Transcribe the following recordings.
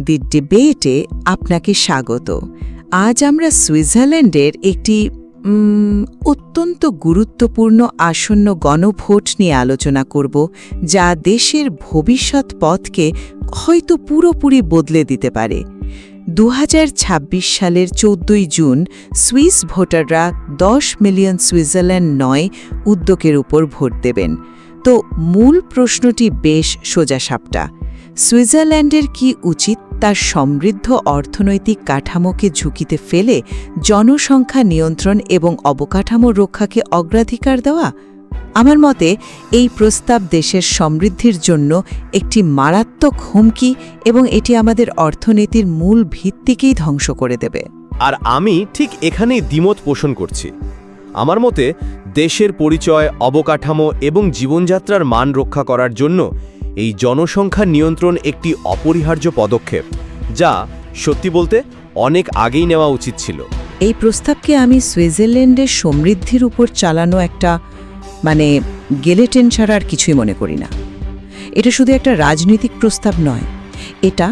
দি ডিবেটে আপনাকে স্বাগত। আজ আমরা সুইজারল্যান্ডের একটি অত্যন্ত গুরুত্বপূর্ণ আসন্ন গণভোট নিয়ে আলোচনা করব, যা দেশের ভবিষ্যৎ পথকে হয়তো পুরোপুরি বদলে দিতে পারে। 2026 সালের 14 জুন সুইস ভোটাররা 10 মিলিয়ন সুইজারল্যান্ড নয় উদ্যোগের উপর ভোট দেবেন। তো মূল প্রশ্নটি বেশ সোজাসাপটা। সুইজারল্যান্ডের কি উচিত তার সমৃদ্ধ অর্থনৈতিক কাঠামোকে ঝুঁকিতে ফেলে জনসংখ্যা নিয়ন্ত্রণ এবং অবকাঠামো রক্ষাকে অগ্রাধিকার দেওয়া? আমার মতে এই প্রস্তাব দেশের সমৃদ্ধির জন্য একটি মারাত্মক হুমকি এবং এটি আমাদের অর্থনীতির মূল ভিত্তিকেই ধ্বংস করে দেবে। আর আমি ঠিক এখানেই দ্বিমত পোষণ করছি। আমার মতে দেশের পরিচয়, অবকাঠামো এবং জীবনযাত্রার মান রক্ষা করার জন্য এই জনসংখ্যা নিয়ন্ত্রণ একটি অপরিহার্য পদক্ষেপ, যা সত্যি বলতে অনেক আগেই নেওয়া উচিত ছিল। এই প্রস্তাবকে আমি সুইজারল্যান্ডের সমৃদ্ধির উপর চালানো একটা গেলেটেন ছাড়া আর কিছুই মনে করি না। এটা শুধু একটা রাজনৈতিক প্রস্তাব নয়, এটা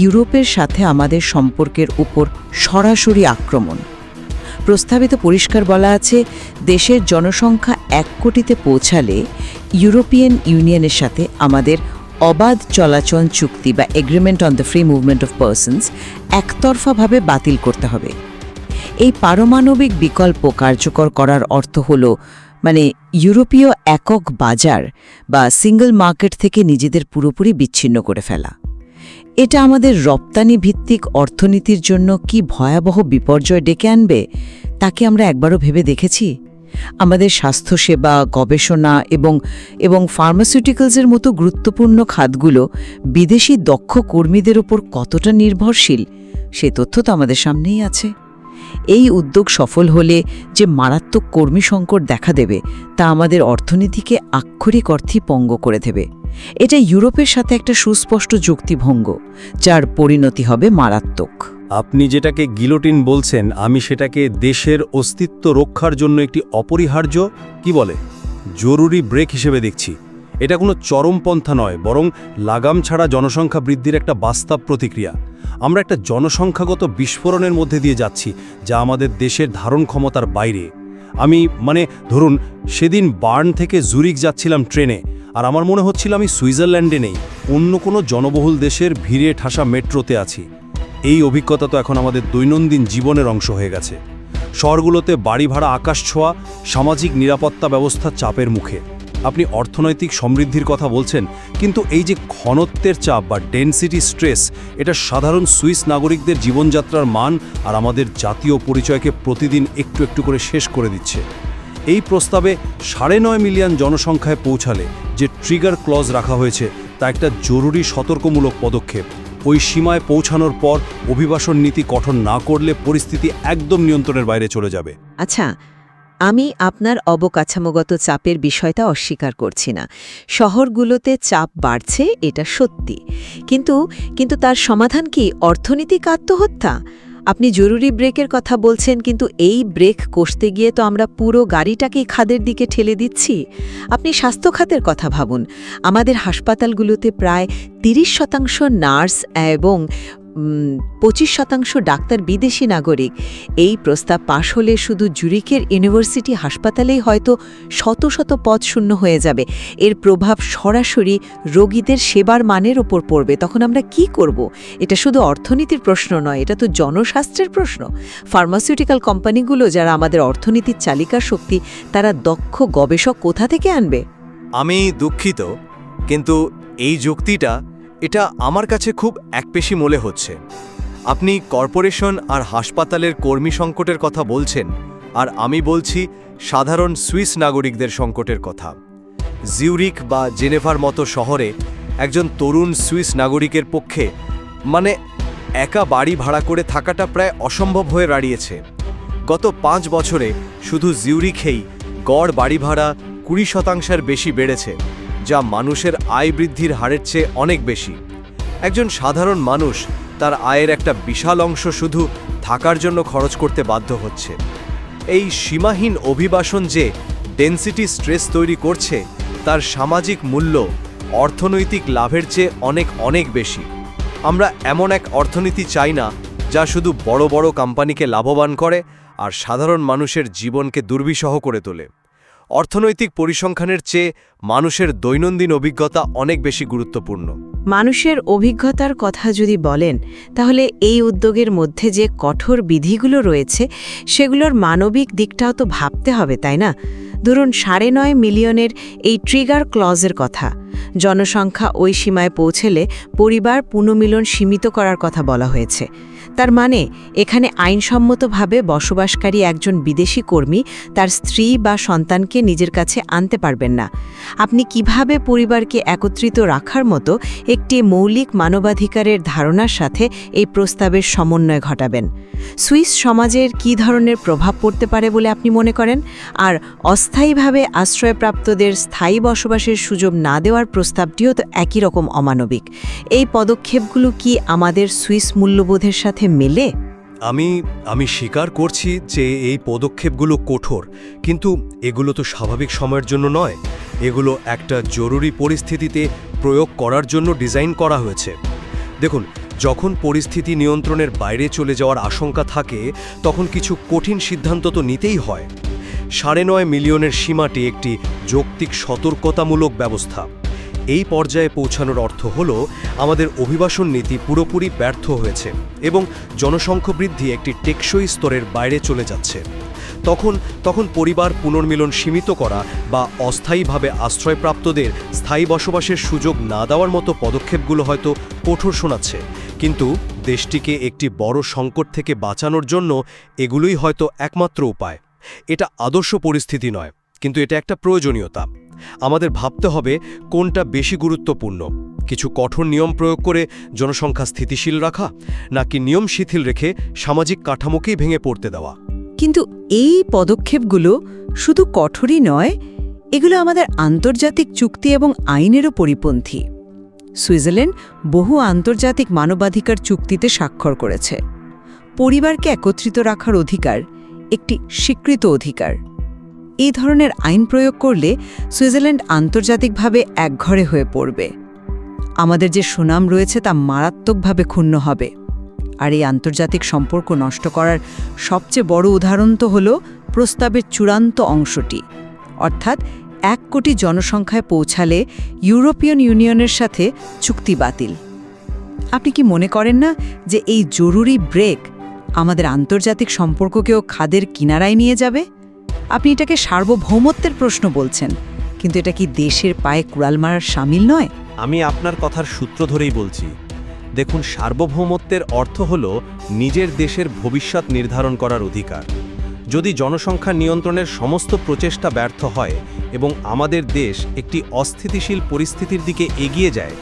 ইউরোপের সাথে আমাদের সম্পর্কের উপর সরাসরি আক্রমণ। প্রস্তাবে তো পরিষ্কার বলা আছে, দেশের জনসংখ্যা 1 কোটিতে পৌঁছালে ইউরোপিয়ান ইউনিয়নের সাথে আমাদের অবাধ চলাচল চুক্তি বা agreement on the free movement of persons একতরফাভাবে বাতিল করতে হবে। এই পারমাণবিক বিকল্প কার্যকর করার অর্থ হল ইউরোপীয় একক বাজার বা সিঙ্গল মার্কেট থেকে নিজেদের পুরোপুরি বিচ্ছিন্ন করে ফেলা। এটা আমাদের রপ্তানি ভিত্তিক অর্থনীতির জন্য কি ভয়াবহ বিপর্যয় ডেকে আনবে তাকে আমরা একবারও ভেবে দেখেছি? আমাদের স্বাস্থ্যসেবা, গবেষণা এবং ফার্মাসিউটিক্যালসের মতো গুরুত্বপূর্ণ খাতগুলো বিদেশি দক্ষ কর্মীদের ওপর কতটা নির্ভরশীল সে তথ্য তো আমাদের সামনেই আছে। এই উদ্যোগ সফল হলে যে মারাত্মক কর্মী সংকট দেখা দেবে তা আমাদের অর্থনীতিকে আক্ষরিক অর্থে পঙ্গ করে দেবে। এটা ইউরোপের সাথে একটা সুস্পষ্ট যুক্তিভঙ্গ, যার পরিণতি হবে মারাত্মক। আপনি যেটাকে গিলোটিন বলছেন, আমি সেটাকে দেশের অস্তিত্ব রক্ষার জন্য একটি অপরিহার্য জরুরি ব্রেক হিসেবে দেখছি। এটা কোনো চরমপন্থা নয়, বরং লাগাম ছাড়া জনসংখ্যা বৃদ্ধির একটা বাস্তব প্রতিক্রিয়া। আমরা একটা জনসংখ্যাগত বিস্ফোরণের মধ্যে দিয়ে যাচ্ছি, যা আমাদের দেশের ধারণ ক্ষমতার বাইরে। আমি ধরুন সেদিন বার্ন থেকে জুরিক যাচ্ছিলাম ট্রেনে, আর আমার মনে হচ্ছিল আমি সুইজারল্যান্ডে নেই, অন্য কোনো জনবহুল দেশের ভিড়ে ঠাসা মেট্রোতে আছি। এই অভিজ্ঞতা তো এখন আমাদের দৈনন্দিন জীবনের অংশ হয়ে গেছে। শহরগুলোতে বাড়ি ভাড়া আকাশ ছোঁয়া, সামাজিক নিরাপত্তা ব্যবস্থা চাপের মুখে। আপনি অর্থনৈতিক সমৃদ্ধির কথা বলছেন, কিন্তু এই যে ঘনত্বের চাপ বা ডেনসিটি স্ট্রেস, এটা সাধারণ সুইস নাগরিকদের জীবনযাত্রার মান আর আমাদের জাতীয় পরিচয়কে প্রতিদিন একটু একটু করে শেষ করে দিচ্ছে। এই প্রস্তাবে 9.5 মিলিয়ন জনসংখ্যায় পৌঁছালে যে ট্রিগার ক্লজ রাখা হয়েছে তা একটা জরুরি সতর্কমূলক পদক্ষেপ। ওই সীমায় পৌঁছানোর পর অভিবাসন নীতি কঠোর না করলে পরিস্থিতি একদম নিয়ন্ত্রণের বাইরে চলে যাবে। আচ্ছা, আমি আপনার অবকাঠামোগত চাপের বিষয়টা অস্বীকার করছি না। শহরগুলোতে চাপ বাড়ছে, এটা সত্যি, কিন্তু তার সমাধান কি অর্থনৈতিক আত্মহত্যা? আপনি জরুরি ব্রেকের কথা বলছেন, কিন্তু এই ব্রেক কষতে গিয়ে তো আমরা পুরো গাড়িটাকেই খাদের দিকে ঠেলে দিচ্ছি। আপনি স্বাস্থ্য খাতের কথা ভাবুন। আমাদের হাসপাতালগুলোতে প্রায় 30% নার্স এবং 25% ডাক্তার বিদেশি নাগরিক। এই প্রস্তাব পাশ হলে শুধু জুরিকের ইউনিভার্সিটি হাসপাতালেই হয়তো শত শত পদ শূন্য হয়ে যাবে। এর প্রভাব সরাসরি রোগীদের সেবার মানের ওপর পড়বে। তখন আমরা কি করব? এটা শুধু অর্থনীতির প্রশ্ন নয়, এটা তো জনস্বাস্থ্যের প্রশ্ন। ফার্মাসিউটিক্যাল কোম্পানিগুলো, যারা আমাদের অর্থনীতির চালিকা শক্তি, তারা দক্ষ গবেষক কোথা থেকে আনবে? আমি দুঃখিত, কিন্তু এই যুক্তিটা এটা আমার কাছে খুব একপেশি মনে হচ্ছে। আপনি কর্পোরেশন আর হাসপাতালের কর্মী সংকটের কথা বলছেন, আর আমি বলছি সাধারণ সুইস নাগরিকদের সংকটের কথা। জিউরিক বা জেনেভার মতো শহরে একজন তরুণ সুইস নাগরিকের পক্ষে একা বাড়ি ভাড়া করে থাকাটা প্রায় অসম্ভব হয়ে দাঁড়িয়েছে। গত 5 বছরে শুধু জিউরিখেই গড় বাড়ি ভাড়া 20% বেশি বেড়েছে, যা মানুষের আয় বৃদ্ধির হারের চেয়ে অনেক বেশি। একজন সাধারণ মানুষ তার আয়ের একটা বিশাল অংশ শুধু থাকার জন্য খরচ করতে বাধ্য হচ্ছে। এই সীমাহীন অভিবাসন যে ডেনসিটি স্ট্রেস তৈরি করছে, তার সামাজিক মূল্য অর্থনৈতিক লাভের চেয়ে অনেক অনেক বেশি। আমরা এমন এক অর্থনীতি চাই না যা শুধু বড় বড় কোম্পানিকে লাভবান করে আর সাধারণ মানুষের জীবনকে দুর্বিষহ করে তোলে। অর্থনৈতিক পরিসংখ্যানের চেয়ে মানুষের দৈনন্দিন অভিজ্ঞতা অনেক বেশি গুরুত্বপূর্ণ। মানুষের অভিজ্ঞতার কথা যদি বলেন, তাহলে এই উদ্যোগের মধ্যে যে কঠোর বিধিগুলো রয়েছে সেগুলোর মানবিক দিকটাও তো ভাবতে হবে, তাই না? ধরুন 9.5 মিলিয়নের এই ট্রিগার ক্লজের কথা। জনসংখ্যা ওই সীমায় পৌঁছলে পরিবার পুনর্মিলন সীমিত করার কথা বলা হয়েছে। তার মানে এখানে আইনসম্মতভাবে বসবাসকারী একজন বিদেশি কর্মী তার স্ত্রী বা সন্তানকে নিজের কাছে আনতে পারবেন না। আপনি কিভাবে পরিবারকে একত্রিত রাখার মতো একটি মৌলিক মানবাধিকারের ধারণার সাথে এই প্রস্তাবের সমন্বয় ঘটাবেন? সুইস সমাজের কী ধরনের প্রভাব পড়তে পারে বলে আপনি মনে করেন? আর অস্থায়ীভাবে আশ্রয়প্রাপ্তদের স্থায়ী বসবাসের সুযোগ না দেওয়ার প্রস্তাবটিও তো একই রকম অমানবিক। এই পদক্ষেপগুলো কি আমাদের সুইস মূল্যবোধের সাথে মেলে? আমি স্বীকার করছি যে এই পদক্ষেপগুলো কঠোর, কিন্তু এগুলো তো স্বাভাবিক সময়ের জন্য নয়। এগুলো একটা জরুরি পরিস্থিতিতে প্রয়োগ করার জন্য ডিজাইন করা হয়েছে। দেখুন, যখন পরিস্থিতি নিয়ন্ত্রণের বাইরে চলে যাওয়ার আশঙ্কা থাকে, তখন কিছু কঠিন সিদ্ধান্ত তো নিতেই হয়। 9.5 মিলিয়নের সীমাটি একটি যৌক্তিক সতর্কতামূলক ব্যবস্থা। এই পর্যায়ে পৌঁছানোর অর্থ হল আমাদের অভিবাসন নীতি পুরোপুরি ব্যর্থ হয়েছে এবং জনসংখ্যা বৃদ্ধি একটি টেকসই স্তরের বাইরে চলে যাচ্ছে। তখন পরিবার পুনর্মিলন সীমিত করা বা অস্থায়ীভাবে আশ্রয়প্রাপ্তদের স্থায়ী বসবাসের সুযোগ না দেওয়ার মতো পদক্ষেপগুলো হয়তো কঠোর শোনাচ্ছে, কিন্তু দেশটিকে একটি বড় সংকট থেকে বাঁচানোর জন্য এগুলোই হয়তো একমাত্র উপায়। এটা আদর্শ পরিস্থিতি নয়, কিন্তু এটা একটা প্রয়োজনীয়তা। আমাদের ভাবতে হবে কোনটা বেশি গুরুত্বপূর্ণ, কিছু কঠোর নিয়ম প্রয়োগ করে জনসংখ্যা স্থিতিশীল রাখা, নাকি নিয়ম শিথিল রেখে সামাজিক কাঠামোকেই ভেঙে পড়তে দেওয়া। কিন্তু এই পদক্ষেপগুলো শুধু কঠোরই নয়, এগুলো আমাদের আন্তর্জাতিক চুক্তি এবং আইনেরও পরিপন্থী। সুইজারল্যান্ড বহু আন্তর্জাতিক মানবাধিকার চুক্তিতে স্বাক্ষর করেছে। পরিবারকে একত্রিত রাখার অধিকার একটি স্বীকৃত অধিকার। এই ধরনের আইন প্রয়োগ করলে সুইজারল্যান্ড আন্তর্জাতিকভাবে একঘরে হয়ে পড়বে। আমাদের যে সুনাম রয়েছে তা মারাত্মকভাবে ক্ষুণ্ণ হবে। আর এই আন্তর্জাতিক সম্পর্ক নষ্ট করার সবচেয়ে বড় উদাহরণ তো হল প্রস্তাবের চূড়ান্ত অংশটি, অর্থাৎ 1 কোটি জনসংখ্যায় পৌঁছালে ইউরোপিয়ান ইউনিয়নের সাথে চুক্তি বাতিল। আপনি কি মনে করেন না যে এই জরুরি ব্রেক আমাদের আন্তর্জাতিক সম্পর্ককেও খাদের কিনারায় নিয়ে যাবে? আপনি এটাকে সার্বভৌমত্বের প্রশ্ন বলছেন, কিন্তু এটা কি দেশের পায়ে কুড়াল মারার শামিল নয়? আমি আপনার কথার সূত্র ধরেই বলছি। দেখুন, সার্বভৌমত্বের অর্থ হল নিজের দেশের ভবিষ্যৎ নির্ধারণ করার অধিকার। যদি জনসংখ্যা নিয়ন্ত্রণের সমস্ত প্রচেষ্টা ব্যর্থ হয় এবং আমাদের দেশ একটি অস্থিতিশীল পরিস্থিতির দিকে এগিয়ে যায়,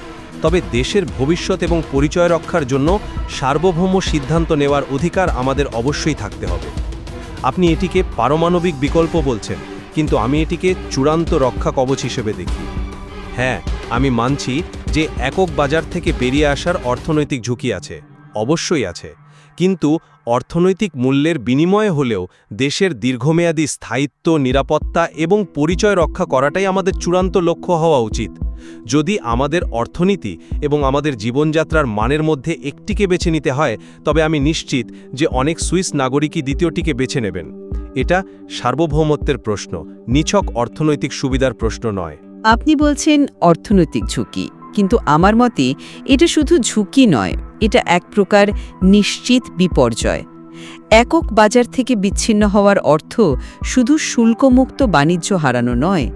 তবে দেশের ভবিষ্যৎ এবং পরিচয় রক্ষার জন্য সার্বভৌম সিদ্ধান্ত নেওয়ার অধিকার আমাদের অবশ্যই থাকতে হবে। আপনি এটিকে পারমাণবিক বিকল্প বলছেন, কিন্তু আমি এটিকে চূড়ান্ত রক্ষা কবচ হিসেবে দেখি। হ্যাঁ, আমি মানছি যে একক বাজার থেকে বেরিয়ে আসার অর্থনৈতিক ঝুঁকি আছে, অবশ্যই আছে, কিন্তু অর্থনৈতিক মূল্যের বিনিময়ে হলেও দেশের দীর্ঘমেয়াদী স্থায়িত্ব, নিরাপত্তা এবং পরিচয় রক্ষা করাটাই আমাদের চূড়ান্ত লক্ষ্য হওয়া উচিত। যদি আমাদের অর্থনীতি এবং আমাদের জীবনযাত্রার মানের মধ্যে একটিকে বেছে নিতে হয়, তবে আমি নিশ্চিত যে অনেক সুইস নাগরিকই দ্বিতীয়টিকে বেছে নেবেন। এটা সার্বভৌমত্বের প্রশ্ন, নিছক অর্থনৈতিক সুবিধার প্রশ্ন নয়। আপনি বলছেন অর্থনৈতিক ঝুঁকি, কিন্তু আমার মতে এটা শুধু ঝুঁকি নয়, এটা এক প্রকার নিশ্চিত বিপর্যয়। একক বাজার থেকে বিচ্ছিন্ন হওয়ার অর্থ শুধু শুল্কমুক্ত বাণিজ্য হারানো নয়,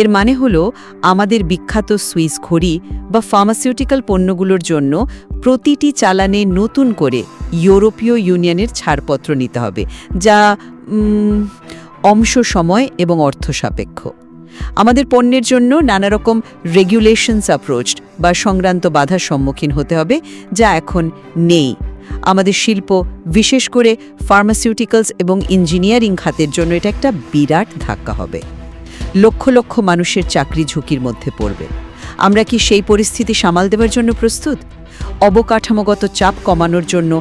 এর মানে হলো আমাদের বিখ্যাত সুইস ঘড়ি বা ফার্মাসিউটিক্যাল পণ্যগুলোর জন্য প্রতিটি চালানে নতুন করে ইউরোপীয় ইউনিয়নের ছাড়পত্র নিতে হবে, যা অংশ সময় এবং অর্থ সাপেক্ষ। আমাদের পণ্যের জন্য নানা রকম রেগুলেশনস অ্যাপ্রোচড বা সংক্রান্ত বাধার সম্মুখীন হতে হবে, যা এখন নেই। আমাদের শিল্প, বিশেষ করে ফার্মাসিউটিক্যালস এবং ইঞ্জিনিয়ারিং খাতের জন্য এটা একটা বিরাট ধাক্কা হবে। লক্ষ লক্ষ মানুষের চাকরি ঝুঁকির মধ্যে পড়বে। আমরা কি সেই পরিস্থিতি সামাল দেওয়ার জন্য প্রস্তুত? অবকাঠামোগত চাপ কমানোর জন্য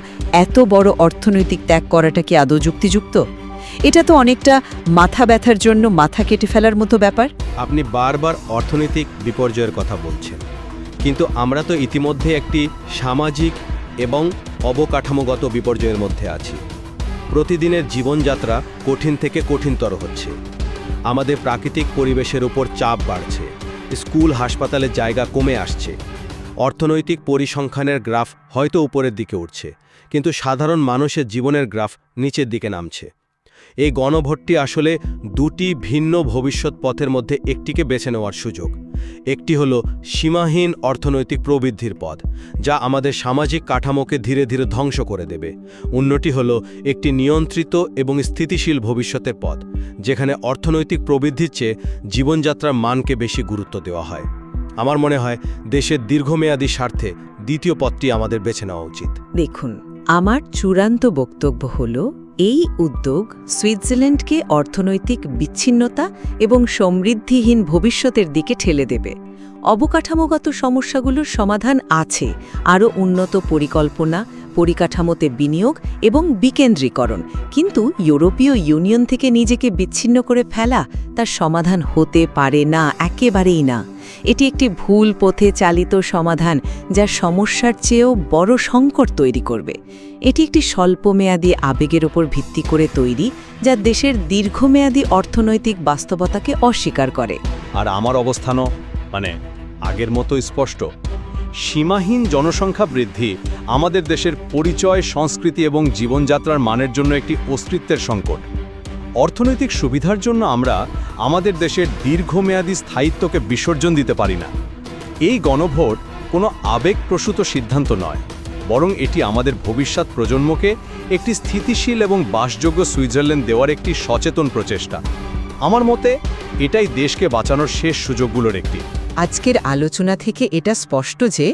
এত বড় অর্থনৈতিক ত্যাগ করাটা কি আদৌ যুক্তিযুক্ত? এটা তো অনেকটা মাথা ব্যথার জন্য মাথা কেটে ফেলার মতো ব্যাপার। আপনি বারবার অর্থনৈতিক বিপর্যয়ের কথা বলছেন, কিন্তু আমরা তো ইতিমধ্যে একটি সামাজিক এবং অবকাঠামোগত বিপর্যয়ের মধ্যে আছি। প্রতিদিনের জীবনযাত্রা কঠিন থেকে কঠিনতর হচ্ছে। আমাদের প্রাকৃতিক পরিবেশের উপর চাপ বাড়ছে, স্কুল হাসপাতালের জায়গা কমে আসছে, অর্থনৈতিক পরিসংখ্যানের গ্রাফ হয়তো উপরের দিকে উঠছে, কিন্তু সাধারণ মানুষের জীবনের গ্রাফ নিচের দিকে নামছে। এই গণভোটটি আসলে দুটি ভিন্ন ভবিষ্যৎ পথের মধ্যে একটিকে বেছে নেওয়ার সুযোগ। একটি হলো সীমাহীন অর্থনৈতিক প্রবৃদ্ধির পথ, যা আমাদের সামাজিক কাঠামোকে ধীরে ধীরে ধ্বংস করে দেবে। অন্যটি হলো একটি নিয়ন্ত্রিত এবং স্থিতিশীল ভবিষ্যতের পথ, যেখানে অর্থনৈতিক প্রবৃদ্ধির চেয়ে জীবনযাত্রার মানকে বেশি গুরুত্ব দেওয়া হয়। আমার মনে হয় দেশের দীর্ঘমেয়াদী স্বার্থে দ্বিতীয় পথটি আমাদের বেছে নেওয়া উচিত। দেখুন, আমার চূড়ান্ত বক্তব্য হল, এই উদ্যোগ সুইজারল্যান্ডকে অর্থনৈতিক বিচ্ছিন্নতা এবং সমৃদ্ধিহীন ভবিষ্যতের দিকে ঠেলে দেবে। অবকাঠামোগত সমস্যাগুলোর সমাধান আছে, আরও উন্নত পরিকল্পনা, পরিকাঠামোতে বিনিয়োগ এবং বিকেন্দ্রীকরণ, কিন্তু ইউরোপীয় ইউনিয়ন থেকে নিজেকে বিচ্ছিন্ন করে ফেলা তার সমাধান হতে পারে না, একেবারেই না। এটি একটি ভুল পথে চালিত সমাধান, যা সমস্যার চেয়েও বড় সংকট তৈরি করবে। এটি একটি স্বল্পমেয়াদী আবেগের ওপর ভিত্তি করে তৈরি, যা দেশের দীর্ঘমেয়াদী অর্থনৈতিক বাস্তবতাকে অস্বীকার করে। আর আমার অবস্থানও আগের মতো স্পষ্ট। সীমাহীন জনসংখ্যা বৃদ্ধি আমাদের দেশের পরিচয়, সংস্কৃতি এবং জীবনযাত্রার মানের জন্য একটি অস্তিত্বের সংকট। অর্থনৈতিক সুবিধার জন্য আমরা আমাদের দেশের দীর্ঘমেয়াদী স্থায়িত্বকে বিসর্জন দিতে পারি না। এই গণভোট কোনো আবেগপ্রসূত সিদ্ধান্ত নয়, বরং এটি আমাদের ভবিষ্যৎ প্রজন্মকে একটি স্থিতিশীল এবং বাসযোগ্য সুইজারল্যান্ড দেওয়ার একটি সচেতন প্রচেষ্টা। আমার মতে এটাই দেশকে বাঁচানোর শেষ সুযোগগুলোর একটি। আজকের আলোচনা থেকে এটা স্পষ্ট যে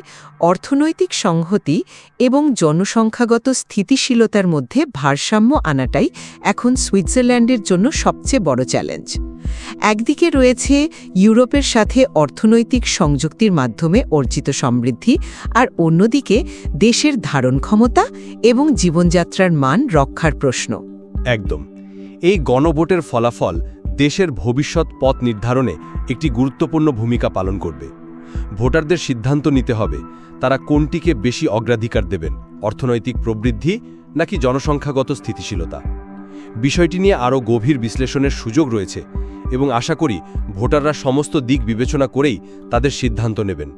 অর্থনৈতিক সংহতি এবং জনসংখ্যাগত স্থিতিশীলতার মধ্যে ভারসাম্য আনাটাই এখন সুইজারল্যান্ডের জন্য সবচেয়ে বড় চ্যালেঞ্জ। একদিকে রয়েছে ইউরোপের সাথে অর্থনৈতিক সংযুক্তির মাধ্যমে অর্জিত সমৃদ্ধি, আর অন্যদিকে দেশের ধারণ ক্ষমতা এবং জীবনযাত্রার মান রক্ষার প্রশ্ন। একদম। এই গণভোটের ফলাফল দেশের ভবিষ্যৎ পথ নির্ধারণে একটি গুরুত্বপূর্ণ ভূমিকা পালন করবে। ভোটারদের সিদ্ধান্ত নিতে হবে তারা কোনটিকে বেশি অগ্রাধিকার দেবেন, অর্থনৈতিক প্রবৃদ্ধি নাকি জনসংখ্যাগত স্থিতিশীলতা। বিষয়টি নিয়ে আরও গভীর বিশ্লেষণের সুযোগ রয়েছে এবং আশা করি ভোটাররা সমস্ত দিক বিবেচনা করেই তাদের সিদ্ধান্ত নেবেন।